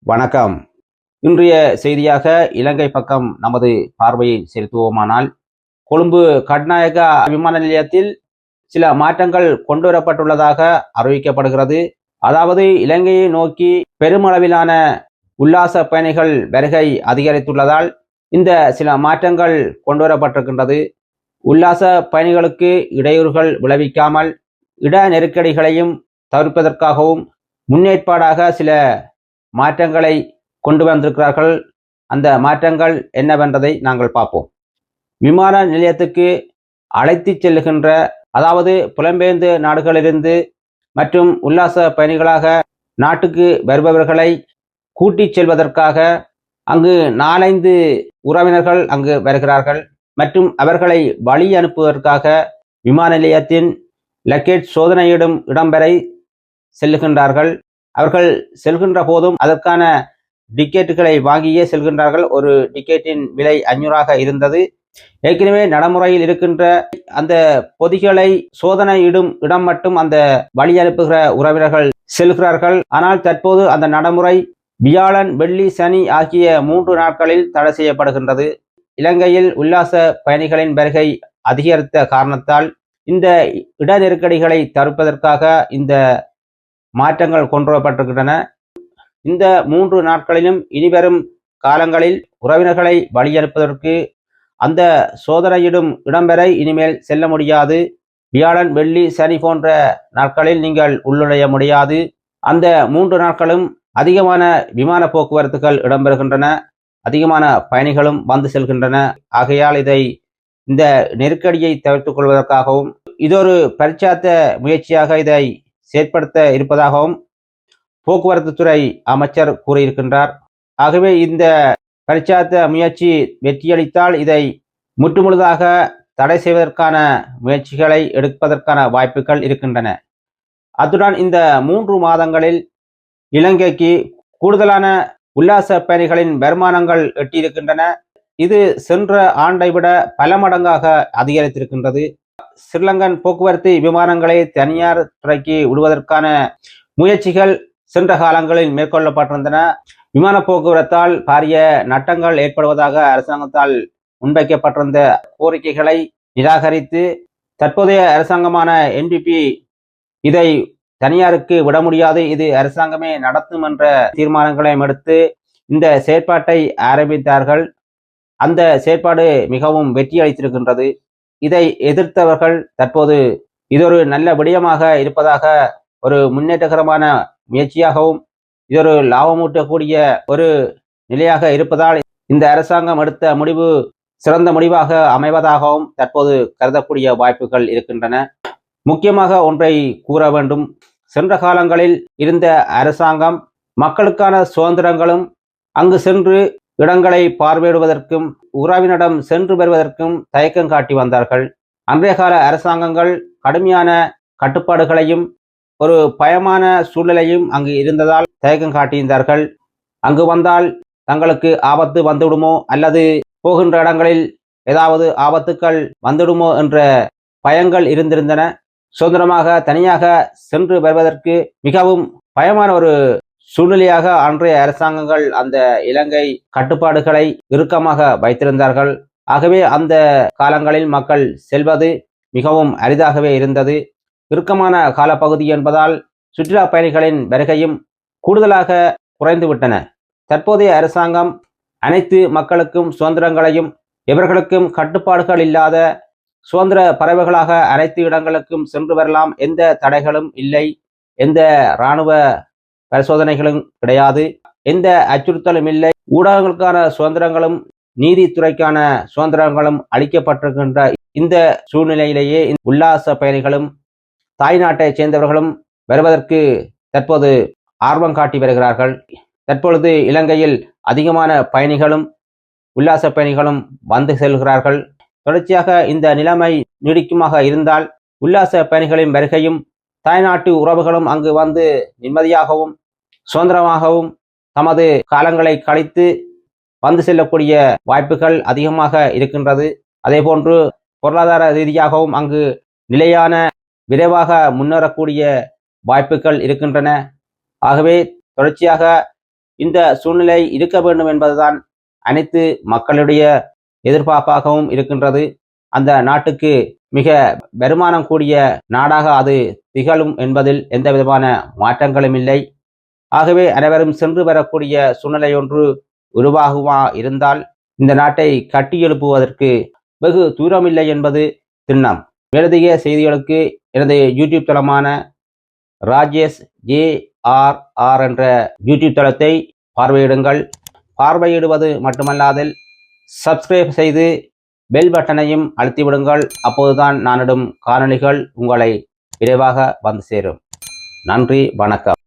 வணக்கம். இன்றைய செய்தியாக இலங்கை பக்கம் நமது பார்வையை செலுத்துவோமானால், கொழும்பு கட்நாயக்க விமான நிலையத்தில் சில மாற்றங்கள் கொண்டுவரப்பட்டுள்ளதாக அறிவிக்கப்படுகிறது. அதாவது இலங்கையை நோக்கி பெருமளவிலான உல்லாச பயணிகள் வருகை அதிகரித்துள்ளதால் இந்த சில மாற்றங்கள் கொண்டுவரப்பட்டிருக்கின்றது. உல்லாச பயணிகளுக்கு இடையூறுகள் விளைவிக்காமல் இட நெருக்கடிகளையும் தவிர்ப்பதற்காகவும் முன்னேற்பாடாக சில மாற்றங்களை கொண்டு வந்திருக்கிறார்கள். அந்த மாற்றங்கள் என்னவென்றதை நாங்கள் பார்ப்போம். விமான நிலையத்துக்கு அழைத்து செல்லுகின்ற, அதாவது புலம்பெயர்ந்த நாடுகளிலிருந்து மற்றும் உல்லாச பயணிகளாக நாட்டுக்கு வருபவர்களை கூட்டிச் செல்வதற்காக அங்கு 4-5 உறவினர்கள் அங்கு வருகிறார்கள் மற்றும் அவர்களை வழி அனுப்புவதற்காக விமான நிலையத்தின் லக்கேஜ் சோதனையிடும் இடம் வரை செல்லுகின்றார்கள். அவர்கள் செல்கின்ற போதும் அதற்கான டிக்கெட்டுகளை வாங்கியே செல்கின்றார்கள். ஒரு டிக்கெட்டின் விலை 500 இருந்தது. ஏற்கனவே நடைமுறையில் இருக்கின்ற அந்த பொதிகளை சோதனையிடும் இடம் மட்டும் அந்த வழி அனுப்புகிற உறவினர்கள் செல்கிறார்கள். ஆனால் தற்போது அந்த நடைமுறை வியாழன், வெள்ளி, சனி ஆகிய 3 நாட்களில் தடை செய்யப்படுகின்றது. இலங்கையில் உல்லாச பயணிகளின் வருகை அதிகரித்த காரணத்தால் இந்த இட நெருக்கடிகளை தடுப்பதற்காக இந்த மாற்றங்கள் கொண்டுவரப்பட்டிருக்கின்றன. இந்த 3 நாட்களிலும் இனிவரும் காலங்களில் உறவினர்களை வழி அனுப்புவதற்கு அந்த சோதனையிடும் இடம் வரை இனிமேல் செல்ல முடியாது. வியாழன், வெள்ளி, சனி போன்ற நாட்களில் நீங்கள் உள்நுழைய முடியாது. அந்த 3 நாட்களும் அதிகமான விமான போக்குவரத்துகள் இடம்பெறுகின்றன. அதிகமான பயணிகளும் வந்து செல்கின்றன. ஆகையால் இந்த நெருக்கடியை தவிர்த்துக் கொள்வதற்காகவும் இதொரு பரிச்சார்த்த முயற்சியாக இதை செயற்படுத்த இருப்பதாகவும் போக்குவரத்து துறை அமைச்சர் கூறியிருக்கின்றார். ஆகவே இந்த பரிச்சார்த்த முயற்சி வெற்றியளித்தால் இதை முற்றுமுழுதாக தடை செய்வதற்கான முயற்சிகளை எடுப்பதற்கான வாய்ப்புகள் இருக்கின்றன. அத்துடன் இந்த 3 மாதங்களில் இலங்கைக்கு கூடுதலான உல்லாச பயணிகளின் வருமானங்கள் எட்டியிருக்கின்றன. இது சென்ற ஆண்டை விட பல மடங்காக அதிகரித்திருக்கின்றது. ஸ்ரீலங்கன் போக்குவரத்து விமானங்களை தனியார் துறைக்கு விடுவதற்கான முயற்சிகள் சென்ற காலங்களில் மேற்கொள்ளப்பட்டிருந்தன. விமான போக்குவரத்தால் பாரிய நட்டங்கள் ஏற்படுவதாக அரசாங்கத்தால் முன்வைக்கப்பட்டிருந்த கோரிக்கைகளை நிராகரித்து தற்போதைய அரசாங்கமான NPP இதை தனியாருக்கு விட முடியாது, இது அரசாங்கமே நடத்தும் என்ற தீர்மானங்களையும் எடுத்து இந்த செயற்பாட்டை ஆரம்பித்தார்கள். அந்த செயற்பாடு மிகவும் வெற்றியளித்திருக்கின்றது. இதை எதிர்த்தவர்கள் தற்போது இதொரு நல்ல விடயமாக இருப்பதாக, ஒரு முன்னேற்றகரமான முயற்சியாகவும் இதொரு லாபமூட்டக்கூடிய ஒரு நிலையாக இருப்பதால் இந்த அரசாங்கம் எடுத்த முடிவு சிறந்த முடிவாக அமைவதாகவும் தற்போது கருதக்கூடிய வாய்ப்புகள் இருக்கின்றன. முக்கியமாக ஒன்றை கூற வேண்டும். சென்ற காலங்களில் இருந்த அரசாங்கம் மக்களுக்கான சுதந்திரங்களும் அங்கு சென்று இடங்களை பார்வையிடுவதற்கும் உறவினரிடம் சென்று வருவதற்கும் தயக்கம் காட்டி வந்தார்கள். அன்றைய கால அரசாங்கங்கள் கடுமையான கட்டுப்பாடுகளையும் ஒரு பயமான சூழ்நிலையும் அங்கு இருந்ததால் தயக்கம் காட்டியிருந்தார்கள். அங்கு வந்தால் தங்களுக்கு ஆபத்து வந்துவிடுமோ அல்லது போகின்ற இடங்களில் ஏதாவது ஆபத்துக்கள் வந்துடுமோ என்ற பயங்கள் இருந்திருந்தன. சுதந்திரமாக தனியாக சென்று வருவதற்கு மிகவும் பயமான ஒரு சூழ்நிலையாக அன்றைய அரசாங்கங்கள் அந்த இலங்கை கட்டுப்பாடுகளை இறுக்கமாக வைத்திருந்தார்கள். ஆகவே அந்த காலங்களில் மக்கள் செல்வது மிகவும் அரிதாகவே இருந்தது. இறுக்கமான காலப்பகுதி என்பதால் சுற்றுலா பயணிகளின் வருகையும் கூடுதலாக குறைந்துவிட்டன. தற்போதைய அரசாங்கம் அனைத்து மக்களுக்கும் சுதந்திரங்களையும் எவர்களுக்கும் கட்டுப்பாடுகள் இல்லாத சுதந்திர பறவைகளாக அனைத்து இடங்களுக்கும் சென்று வரலாம், எந்த தடைகளும் இல்லை, எந்த இராணுவ பரிசோதனைகளும் கிடையாது, எந்த அச்சுறுத்தலும் இல்லை, ஊடகங்களுக்கான சுதந்திரங்களும் நீதித்துறைக்கான சுதந்திரங்களும் அளிக்கப்பட்டிருக்கின்ற இந்த சூழ்நிலையிலேயே உல்லாச பயணிகளும் தாய்நாட்டை சேர்ந்தவர்களும் வருவதற்கு தற்போது ஆர்வம் காட்டி வருகிறார்கள். தற்பொழுது இலங்கையில் அதிகமான பயணிகளும் உல்லாச பயணிகளும் வந்து செல்கிறார்கள். தொடர்ச்சியாக இந்த நிலைமை நீடிக்குமாக இருந்தால் உல்லாச பயணிகளின் வருகையும் தாய்நாட்டு உறவுகளும் அங்கு வந்து நிம்மதியாகவும் சுதந்திரமாகவும் தமது காலங்களை கழித்து வந்து செல்லக்கூடிய வாய்ப்புகள் அதிகமாக இருக்கின்றது. அதே போன்று பொருளாதார ரீதியாகவும் அங்கு நிலையான விரைவாக முன்னேறக்கூடிய வாய்ப்புகள் இருக்கின்றன. ஆகவே தொடர்ச்சியாக இந்த சூழ்நிலை இருக்க வேண்டும் என்பதுதான் அனைத்து மக்களுடைய எதிர்பார்ப்பாகவும் இருக்கின்றது. அந்த நாட்டுக்கு மிக வருமானம் கூடிய நாடாக அது திகழும் என்பதில் எந்த விதமான மாற்றங்களும் இல்லை. ஆகவே அனைவரும் சென்று வரக்கூடிய சூழ்நிலை ஒன்று உருவாகுமா இருந்தால் இந்த நாட்டை கட்டியெழுப்புவதற்கு வெகு தூரமில்லை என்பது திண்ணம். மேலதிக செய்திகளுக்கு எனது யூடியூப் தளமான ராஜேஷ் JRR என்ற யூடியூப் தளத்தை பார்வையிடுங்கள். பார்வையிடுவது மட்டுமல்லாமல் சப்ஸ்கிரைப் செய்து பெல் பட்டனையும் அழுத்திவிடுங்கள். அப்போதுதான் நானிடும் காணொளிகள் உங்களை விரைவாக வந்து சேரும். நன்றி, வணக்கம்.